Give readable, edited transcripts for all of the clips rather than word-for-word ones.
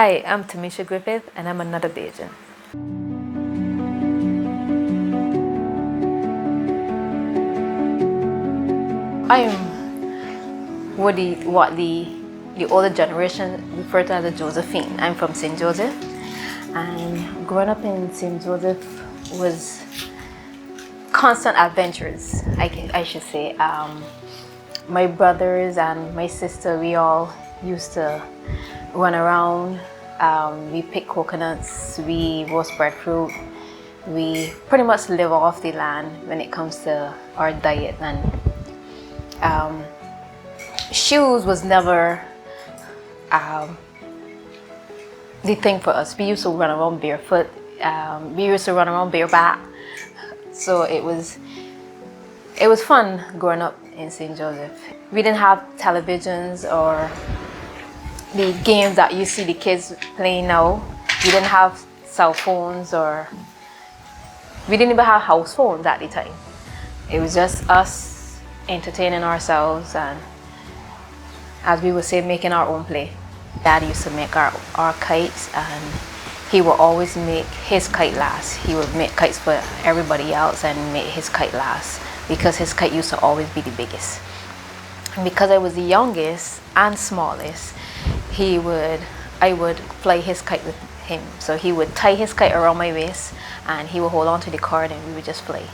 Hi, I'm Tamisha Griffith and I'm another Bajan. I am what the older generation refer to as a Josephine. I'm from St. Joseph, and growing up in St. Joseph was constant adventures, I should say. My brothers and my sister, we all used to run around. We pick coconuts, we roast breadfruit. We pretty much live off the land when it comes to our diet, and shoes was never the thing for us. We used to run around barefoot. We used to run around bareback. So it was fun growing up in St. Joseph. We didn't have televisions or the games that you see the kids playing now. We didn't have cell phones, or we didn't even have house phones at the time. It was just us entertaining ourselves and, as we would say, making our own play. Dad used to make our kites, and he would always make his kite last. He would make kites for everybody else and make his kite last because his kite used to always be the biggest. And because I was the youngest and smallest, I would fly his kite with him. So he would tie his kite around my waist and he would hold on to the cord and we would just fly.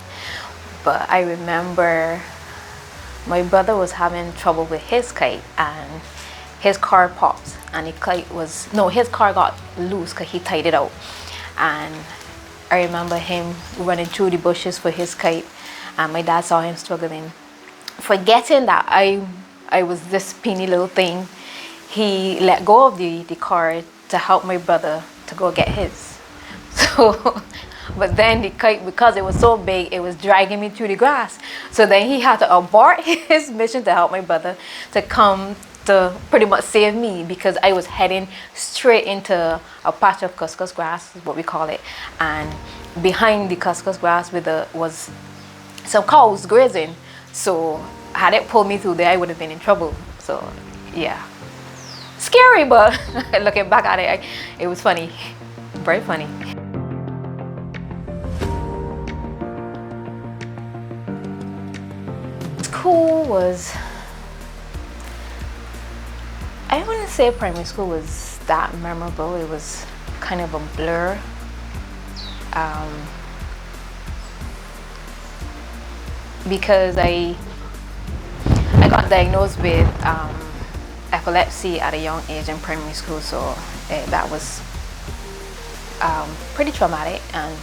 But I remember my brother was having trouble with his kite and his cord popped, and his cord got loose because he tied it out. And I remember him running through the bushes for his kite, and my dad saw him struggling. Forgetting that I was this puny little thing, he let go of the cord to help my brother to go get his. So, but then the kite, because it was so big, it was dragging me through the grass. So then he had to abort his mission to help my brother to come to pretty much save me, because I was heading straight into a patch of cuscus grass, is what we call it. And behind the cuscus grass was some cows grazing. So had it pulled me through there, I would have been in trouble. So yeah, scary, but looking back at it, it was funny, very funny. School was, I wouldn't say primary school was that memorable. It was kind of a blur. Because I got diagnosed with epilepsy at a young age in primary school, so that was pretty traumatic. And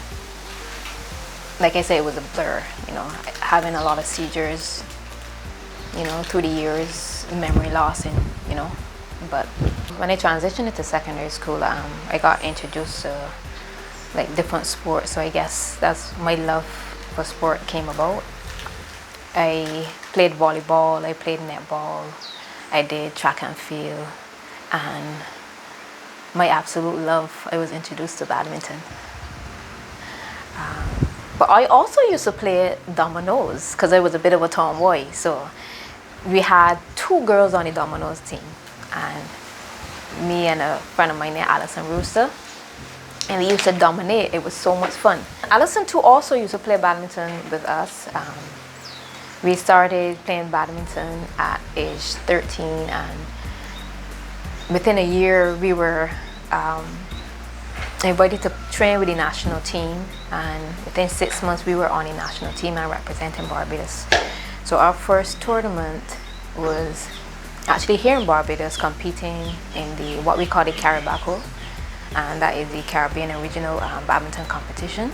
like I said, it was a blur, having a lot of seizures, through the years, memory loss, and but when I transitioned into secondary school, I got introduced to like different sports. So I guess that's my love for sport came about. I played volleyball, I played netball, I did track and field, and my absolute love, I was introduced to badminton. But I also used to play dominoes because I was a bit of a tomboy. So we had 2 girls on the dominoes team, and me and a friend of mine named Allison Rooster, and we used to dominate. It was so much fun. Allison too also used to play badminton with us. We started playing badminton at age 13, and within a year we were invited to train with the national team, and within 6 months we were on the national team and representing Barbados. So our first tournament was actually here in Barbados, competing in the what we call the Caribaco, and that is the Caribbean and regional badminton competition.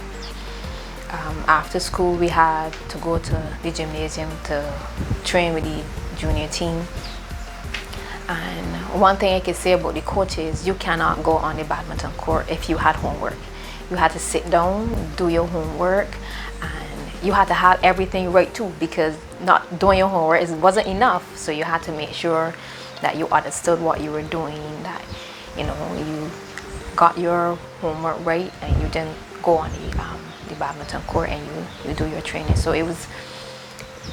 After school, we had to go to the gymnasium to train with the junior team. And one thing I can say about the coaches, you cannot go on the badminton court if you had homework. You had to sit down, do your homework, and you had to have everything right too, because not doing your homework wasn't enough. So you had to make sure that you understood what you were doing, that you got your homework right, and you didn't go on the badminton court and you do your training. So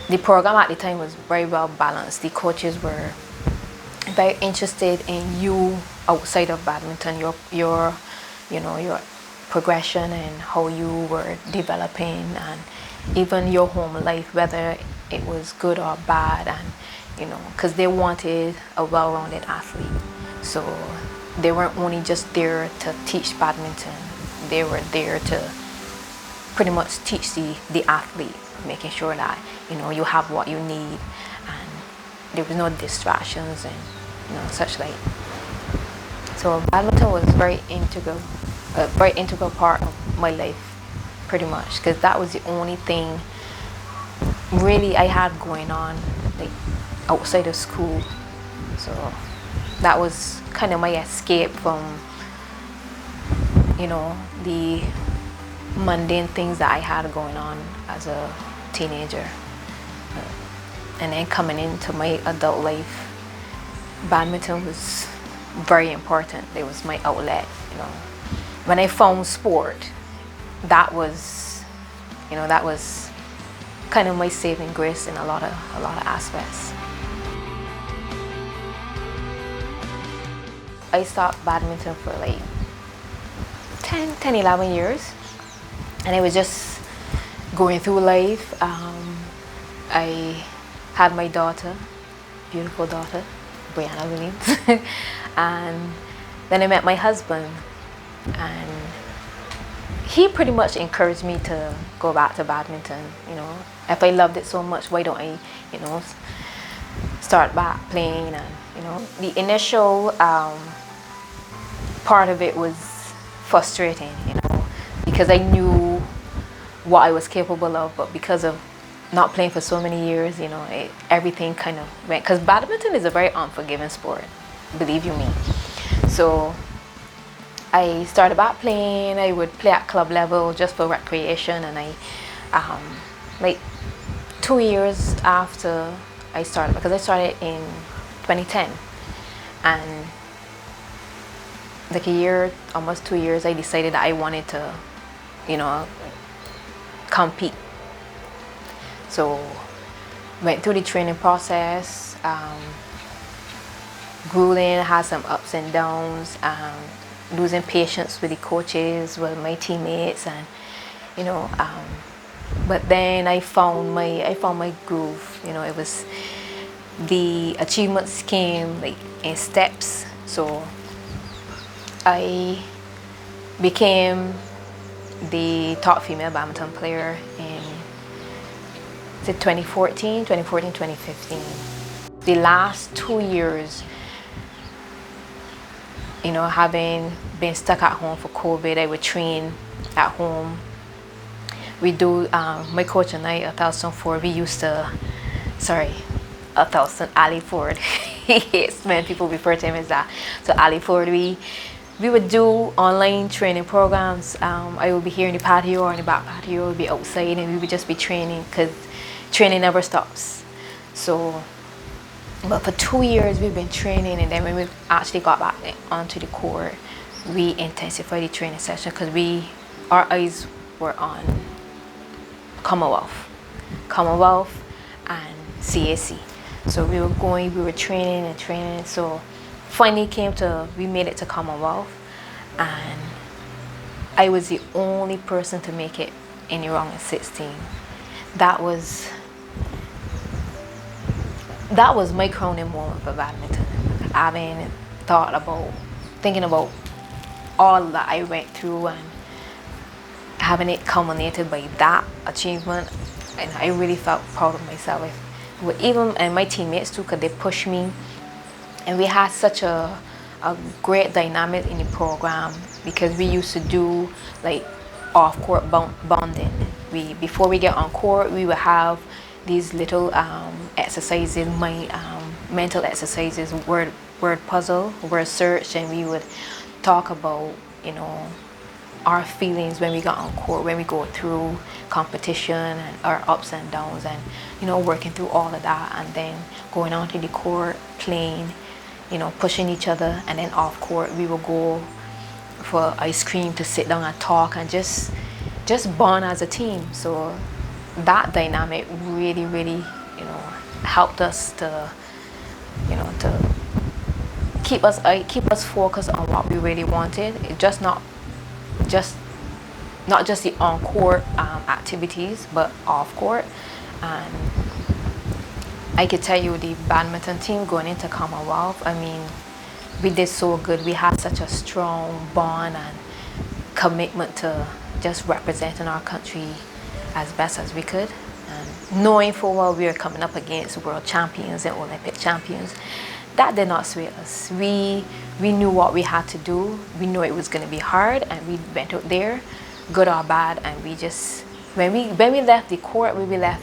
the program at the time was very well balanced. The coaches were very interested in you outside of badminton, your progression and how you were developing, and even your home life, whether it was good or bad, and because they wanted a well-rounded athlete. So they weren't only just there to teach badminton, they were there to pretty much teach the athlete, making sure that you have what you need, and there was no distractions and such like. So badminton was a very integral part of my life, pretty much, because that was the only thing really I had going on, like outside of school. So that was kind of my escape from the mundane things that I had going on as a teenager. And then coming into my adult life, badminton was very important. It was my outlet. When I found sport, that was kind of my saving grace in a lot of aspects. I stopped badminton for like 11 years, and I was just going through life. I had my daughter, beautiful daughter, Brianna Williams, and then I met my husband, and he pretty much encouraged me to go back to badminton. If I loved it so much, why don't I, start back playing? And the initial part of it was frustrating, because I knew what I was capable of, but because of not playing for so many years, everything kind of went, because badminton is a very unforgiving sport, believe you me. So I started back playing. I would play at club level just for recreation, and I like 2 years after I started, because I started in 2010, and like a year, almost 2 years, I decided that I wanted to compete. So went through the training process, grueling, had some ups and downs, losing patience with the coaches, with my teammates, and but then I found my groove. It was, the achievements came like in steps. So I became the top female badminton player in 2014, 2015. The last 2 years, having been stuck at home for COVID, I would train at home. We do, my coach and I, Ali Ford. He hates when people refer to him as that. So Ali Ford, we would do online training programs. I would be here in the patio or in the back patio, would be outside, and we would just be training, because training never stops. So, but for 2 years we've been training, and then when we actually got back onto the court, we intensified the training session, because our eyes were on Commonwealth and CAC. So we were training and training. So finally we made it to Commonwealth, and I was the only person to make it in the round of 16. That was my crowning moment for badminton. Having thinking about all that I went through, and having it culminated by that achievement, and I really felt proud of myself. And my teammates too, because they pushed me, and we had such a great dynamic in the program, because we used to do like off-court bonding. Before we get on court, we would have these little exercises, mental exercises, word puzzle, word search, and we would talk about our feelings when we got on court, when we go through competition and our ups and downs, and working through all of that, and then going onto the court, playing, pushing each other, and then off court we will go for ice cream to sit down and talk and just bond as a team. So that dynamic really helped us to keep us focused on what we really wanted. It just not just the on court activities, but off court. And I could tell you the badminton team going into Commonwealth, I mean, we did so good. We had such a strong bond and commitment to just representing our country as best as we could. And knowing full well we were coming up against world champions and Olympic champions, that did not sway us. We knew what we had to do. We knew it was going to be hard, and we went out there, good or bad, and we just, when we left the court, when we left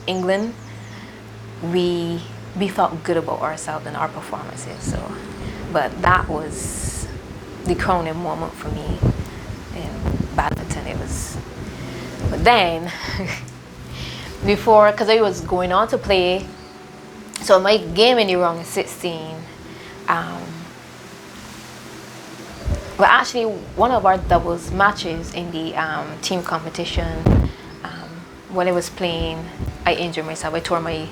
England, we felt good about ourselves and our performances. So, but that was the crowning moment for me in badminton. It was, but then before, because I was going on to play, so my game in the round is 16. Well, actually, one of our doubles matches in the team competition, when I was playing, I injured myself. I tore my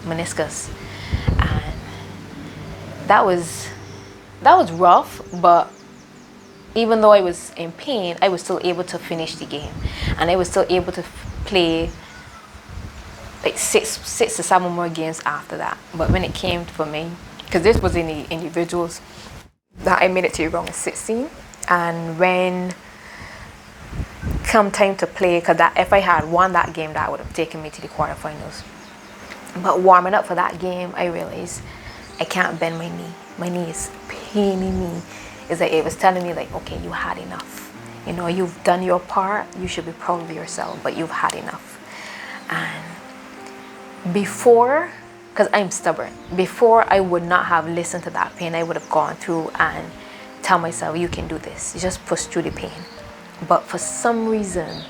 meniscus, and that was rough. But even though I was in pain, I was still able to finish the game, and I was still able to play like six to seven more games after that. But when it came for me, because this was in the individuals, that I made it to round of 16, and when come time to play, because that if I had won that game, that would have taken me to the quarterfinals. But warming up for that game, I realized I can't bend my knee. My knee is paining me. It's like it was telling me like, okay, you had enough. You know, you've done your part. You should be proud of yourself, but you've had enough. And before, because I'm stubborn, before I would not have listened to that pain, I would have gone through and tell myself, you can do this. You just push through the pain. But for some reason,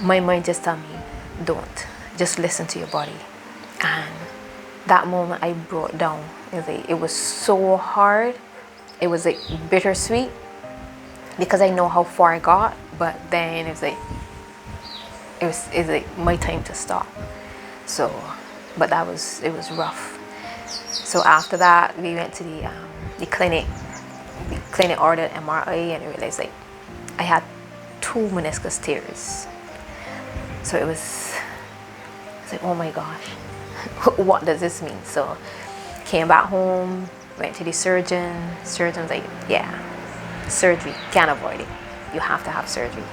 my mind just told me, don't. Just listen to your body. And that moment I broke down. It was so hard. It was like bittersweet because I know how far I got, but then it was like my time to stop. So, but it was rough. So after that, we went to the clinic. The clinic ordered MRI, and I realized like I had 2 meniscus tears. So it was like, oh my gosh, what does this mean? So came back home, went to the surgeon. Surgeon's like, yeah, surgery, can't avoid it. You have to have surgery.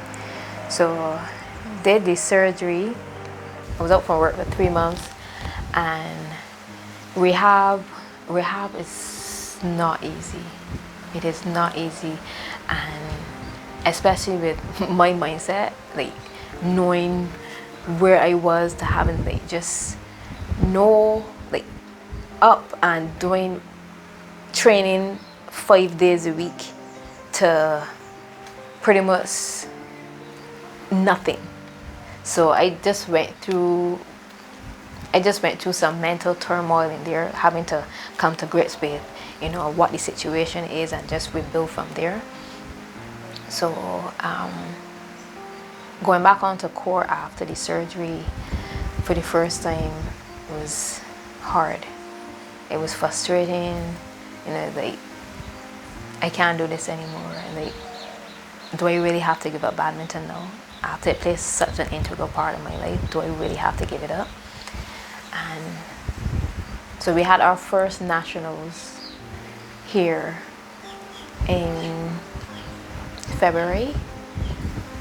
So did the surgery. I was out from work for 3 months, and rehab is not easy. It is not easy, and especially with my mindset, like knowing where I was, to having like just know like up and doing training 5 days a week to pretty much nothing. So I just went through some mental turmoil in there, having to come to grips with, you know, what the situation is and just rebuild from there. So going back onto court after the surgery for the first time was hard. It was frustrating, you know, like I can't do this anymore. And like, do I really have to give up badminton now? After it plays such an integral part of my life, do I really have to give it up? And so we had our first nationals here in February,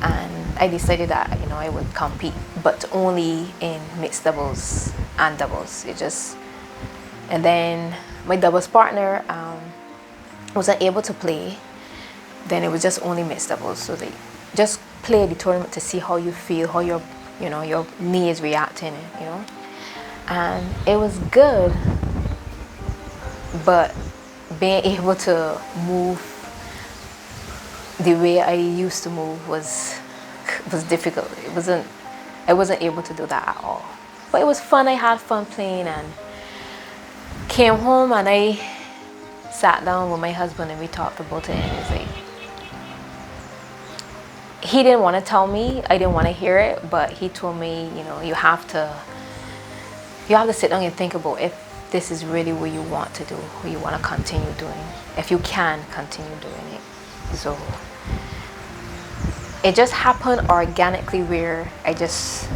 and I decided that, you know, I would compete, but only in mixed doubles and doubles. And then my doubles partner wasn't able to play. Then it was just only mixed doubles. So they just play the tournament to see how you feel, how your knee is reacting, you know. And it was good, but being able to move the way I used to move was difficult. I wasn't able to do that at all. But it was fun. I had fun playing, and came home and I sat down with my husband and we talked about it, and it's like, he didn't want to tell me, I didn't want to hear it, but he told me, you know, you have to sit down and think about this is really what you want to do, what you want to continue doing, if you can continue doing it. So it just happened organically where I just,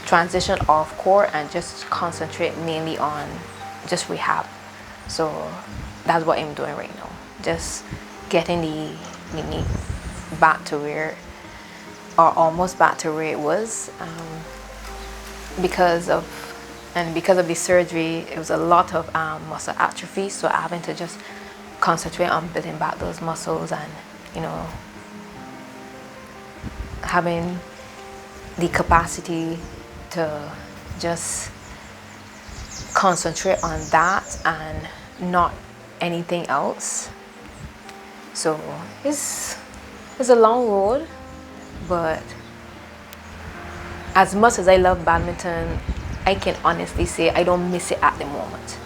transition off court and just concentrate mainly on just rehab. So that's what I'm doing right now. Just getting the knee back to where, or almost back to where it was, because of the surgery. It was a lot of muscle atrophy, so having to just concentrate on building back those muscles and having the capacity to just concentrate on that and not anything else. So it's a long road, but as much as I love badminton, I can honestly say I don't miss it at the moment.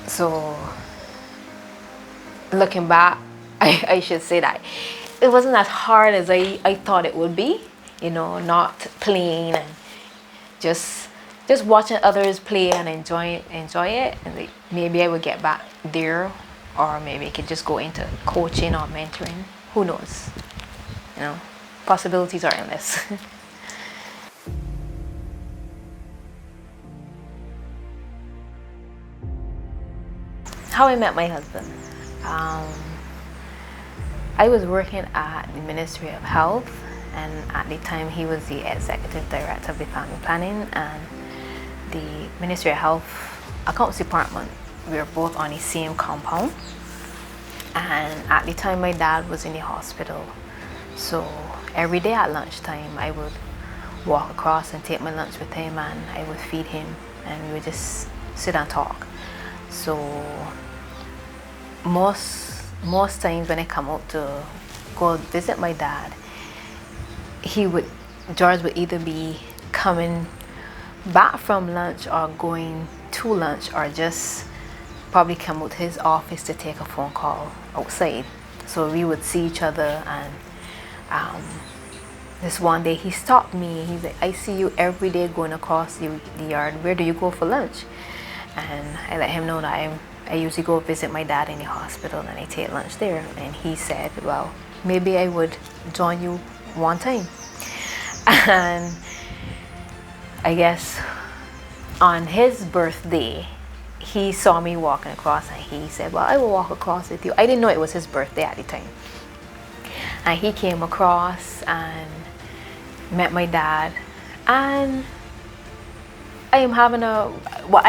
So looking back, I should say that it wasn't as hard as I thought it would be. Not playing and just watching others play and enjoy it, and maybe I would get back there, or maybe I could just go into coaching or mentoring. Who knows? Possibilities are endless. How I met my husband. I was working at the Ministry of Health, and at the time he was the executive director of the family planning and the Ministry of Health accounts department. We were both on the same compound, and at the time my dad was in the hospital. So every day at lunchtime I would walk across and take my lunch with him, and I would feed him, and we would just sit and talk. So most times when I come out to go visit my dad, George would either be coming back from lunch or going to lunch, or just probably come out to his office to take a phone call outside. So we would see each other, and this one day he stopped me. He's like, I see you every day going across the yard. Where do you go for lunch? And I let him know that I usually go visit my dad in the hospital and I take lunch there. And he said, well, maybe I would join you one time. And I guess on his birthday, he saw me walking across, and he said, well, I will walk across with you. I didn't know it was his birthday at the time. And he came across and met my dad, and I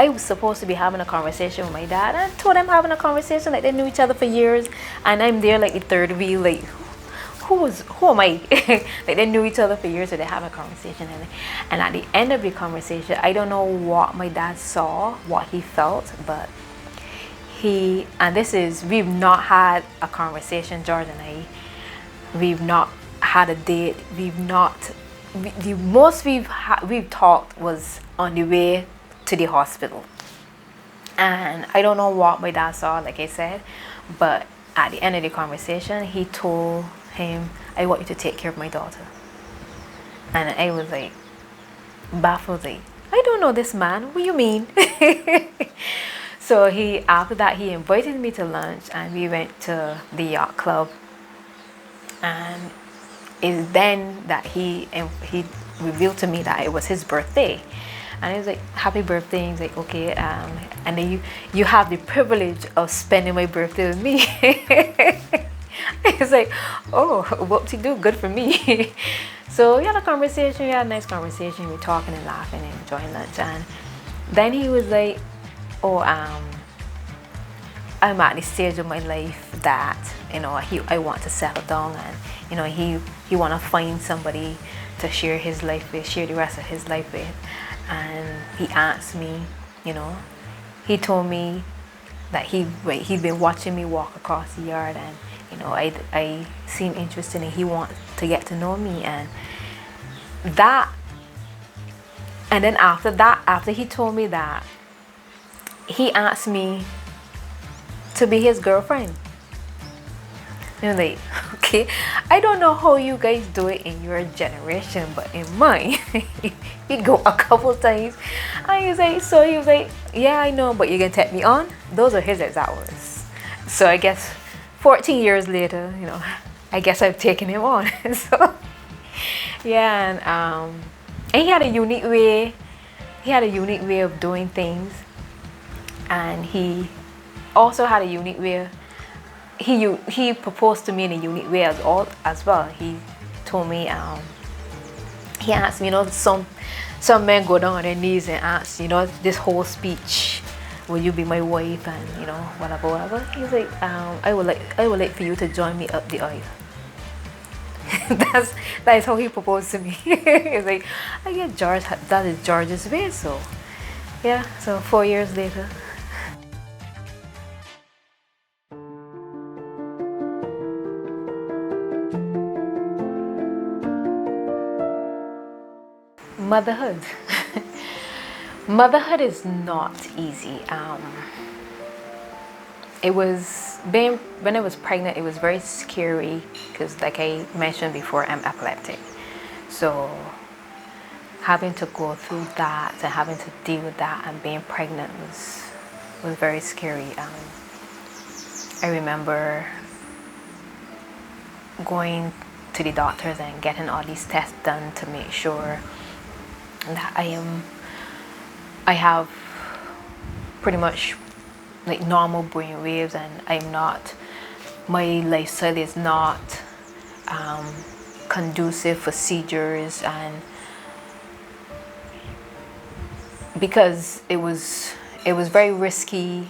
was supposed to be having a conversation with my dad. I told him having a conversation, like they knew each other for years, and I'm there like the third wheel, like who am I? Like they knew each other for years, so they have a conversation, and at the end of the conversation, I don't know what my dad saw, what he felt, but we've not had a conversation, George and I. We've not had a date. The most we've talked was on the way to the hospital. And I don't know what my dad saw, like I said, but at the end of the conversation, he told him, I want you to take care of my daughter. And I was like, baffled, like, I don't know this man, what do you mean? So after that, he invited me to lunch, and we went to the yacht club. And it's then that he revealed to me that it was his birthday. And I was like, happy birthday. He's like, okay. And then you have the privilege of spending my birthday with me. It's like, oh, whoop-de-doo, good for me. So we had a conversation. We had a nice conversation. We were talking and laughing and enjoying lunch. And then he was like, oh, I'm at the stage of my life that, I want to settle down, and, he want to find somebody to share his life with, share the rest of his life with. And he asked me, he told me that he'd been watching me walk across the yard, and, I seemed interested, and he wanted to get to know me. And then after he told me that, he asked me to be his girlfriend. And I'm like, Okay, I don't know how you guys do it in your generation, but in mine, we go a couple times. And he was like, yeah, I know, but you can take me on. Those are his exact words. So I guess 14 years later, I guess I've taken him on. So yeah, and he had a unique way. He had a unique way of doing things, and he also had a unique way. He proposed to me in a unique way as well. He told me, he asked me, some men go down on their knees and ask, this whole speech, will you be my wife, and whatever. He's like, I would like for you to join me up the aisle. that is how he proposed to me. He's like, I get George, that is George's way. So yeah, so 4 years later. Motherhood. Motherhood is not easy. It was when I was pregnant, it was very scary because, like I mentioned before, I'm epileptic. So having to go through that and having to deal with that and being pregnant was very scary. I remember going to the doctors and getting all these tests done to make sure that I have pretty much like normal brain waves, and my lifestyle is not conducive for seizures, and because it was very risky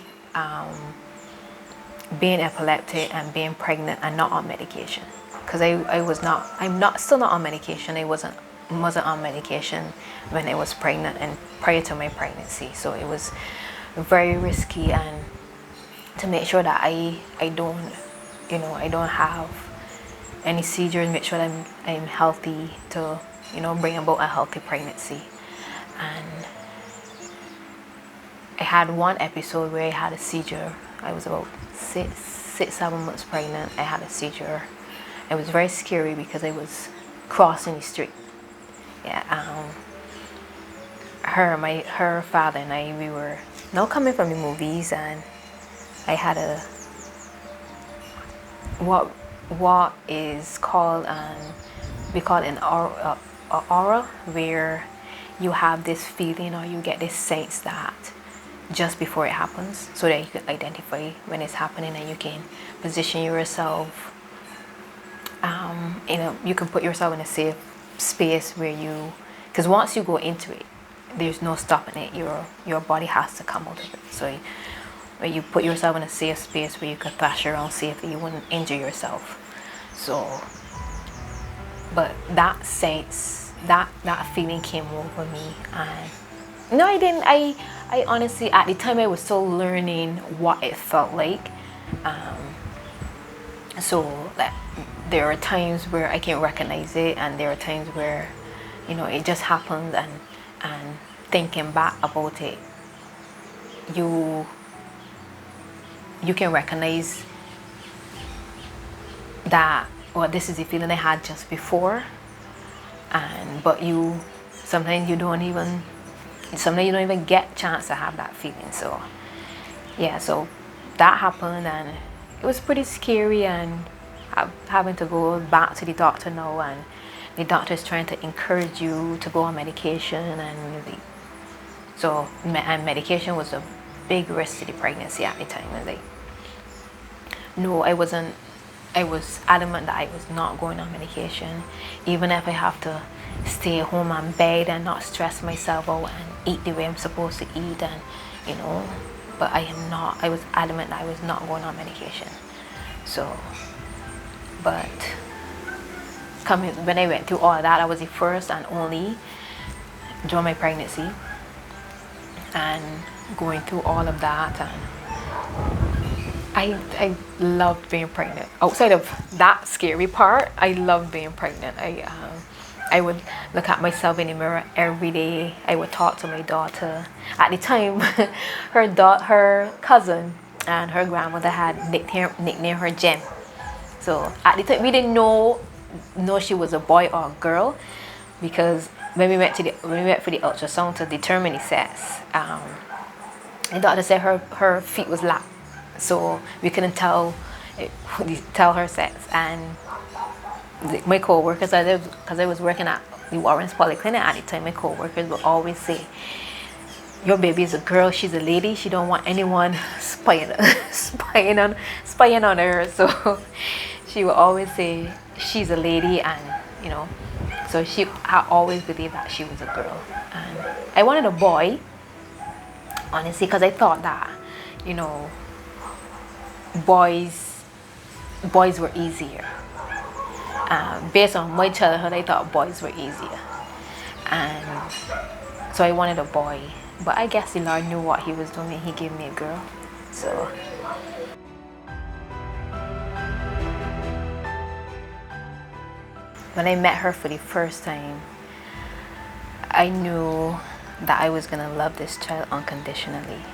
being epileptic and being pregnant and not on medication, because I'm still not on medication. I wasn't on medication when I was pregnant and prior to my pregnancy, so it was very risky, and to make sure that I don't have any seizures, make sure that I'm healthy to bring about a healthy pregnancy. And I had one episode where I had a seizure. I was about 7 months pregnant. I had a seizure. It was very scary because I was crossing the street. Yeah, her father and I, we were now coming from the movies, and I had what is called we call it an aura, where you have this feeling or you get this sense that just before it happens, so that you can identify when it's happening, and you can position yourself. You can put yourself in a safe space where because once you go into it, there's no stopping it. Your body has to come out of it. So where you put yourself in a safe space where you can thrash around safely, you wouldn't injure yourself. So, but that sense, that feeling came over me, and no, I didn't. I honestly, at the time, I was still learning what it felt like. So that there are times where I can recognize it, and there are times where it just happens, and thinking back about it, you can recognize that, well, this is the feeling I had just before, but sometimes you don't even get a chance to have that feeling. So yeah, so that happened, and it was pretty scary, and having to go back to the doctor now, and the doctor is trying to encourage you to go on medication, and medication was a big risk to the pregnancy at the time. And no, I wasn't. I was adamant that I was not going on medication, even if I have to stay home and bed and not stress myself out and eat the way I'm supposed to eat, and but I am not. I was adamant that I was not going on medication. So, but when I went through all of that, I was the first and only during my pregnancy, and going through all of that, and I loved being pregnant. Outside of that scary part, I loved being pregnant. I would look at myself in the mirror every day. I would talk to my daughter. At the time, her cousin and her grandmother had nicknamed her Jen. So at the time, we didn't know she was a boy or a girl, because when we went for the ultrasound to determine the sex, the doctor said her feet was lap, so we couldn't tell her sex. And my co-workers, because I was working at the Warren's Polyclinic at the time, my co-workers would always say, your baby is a girl, she's a lady, she don't want anyone spying on her. So she would always say she's a lady, and so I always believed that she was a girl. And I wanted a boy, honestly, because I thought that boys were easier. Based on my childhood, I thought boys were easier, and so I wanted a boy. But I guess the Lord knew what he was doing and he gave me a girl. So when I met her for the first time, I knew that I was going to love this child unconditionally.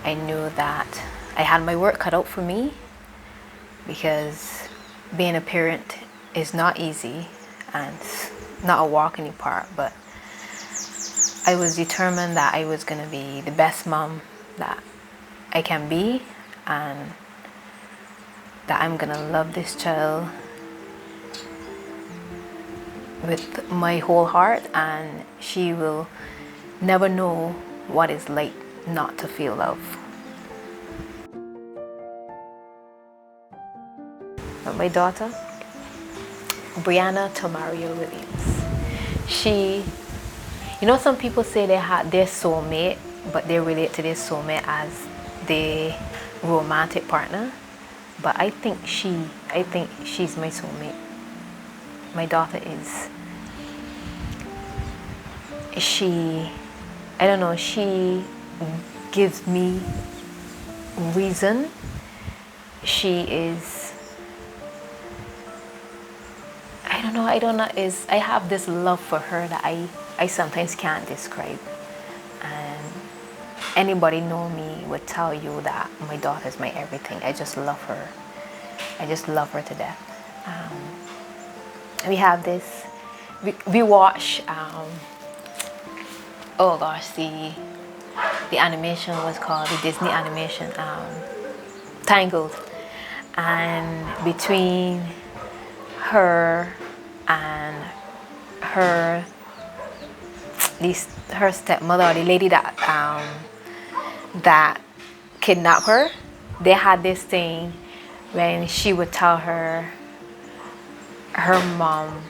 I knew that I had my work cut out for me, because being a parent is not easy and not a walk in the park, but I was determined that I was going to be the best mom that I can be, and that I'm going to love this child with my whole heart, and she will never know what it's like not to feel love. But my daughter, Brianna Tamaria Williams, some people say they had their soulmate, but they relate to their soulmate as their romantic partner. But I think she's my soulmate. My daughter is. She gives me reason. She is, I have this love for her that I sometimes can't describe. And anybody know me would tell you that my daughter is my everything. I just love her. I just love her to death. We have this, we watch, the animation was called, the Disney animation, Tangled. And between her and her stepmother, or the lady that kidnapped her, they had this thing when she would tell her mom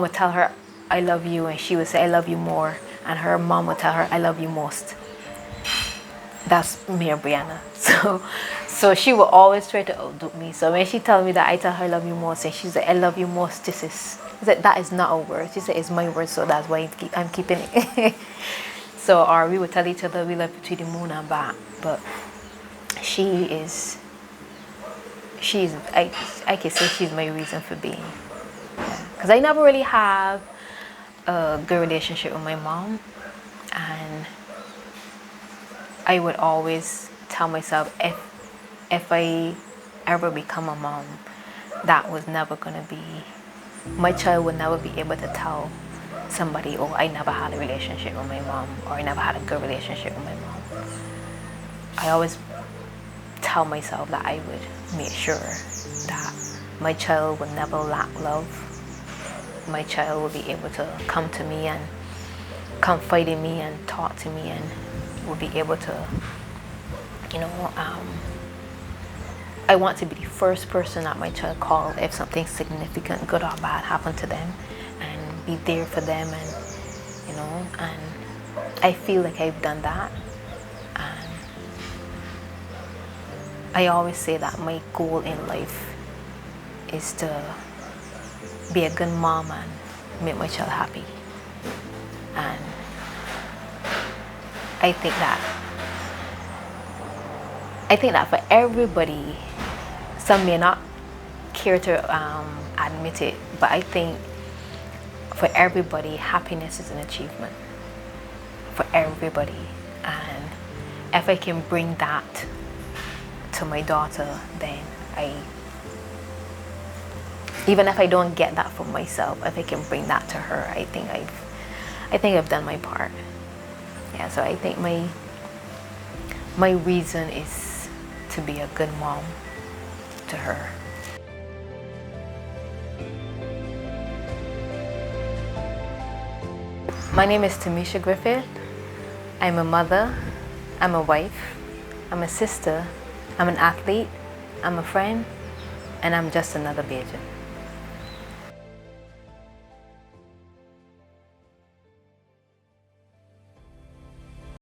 would tell her, I love you, and she would say, I love you more, and her mom would tell her, I love you most. That's me and Brianna. So she will always try to outdo me. So when she tells me that I tell her I love you most, and she's like, I love you most, that is not a word. She said, it's my word, so that's why I'm keeping it. So, or we would tell each other we love you to the moon and back. But I can say she's my reason for being. Because I never really have a good relationship with my mom, and I would always tell myself, if I ever become a mom, that was never going to be, my child would never be able to tell somebody, oh, I never had a relationship with my mom, or I never had a good relationship with my mom. I always tell myself that I would make sure that my child would never lack love. My child will be able to come to me and confide in me and talk to me, and will be able to, I want to be the first person that my child calls if something significant, good or bad, happened to them, and be there for them, and I feel like I've done that. And I always say that my goal in life is to be a good mom and make my child happy. And I think that for everybody, some may not care to admit it, but I think for everybody, happiness is an achievement. For everybody. And if I can bring that to my daughter, then even if I don't get that for myself, if I can bring that to her, I think I've done my part. Yeah, so I think my reason is to be a good mom to her. My name is Tamisha Griffith. I'm a mother, I'm a wife, I'm a sister, I'm an athlete, I'm a friend, and I'm just another Bajan.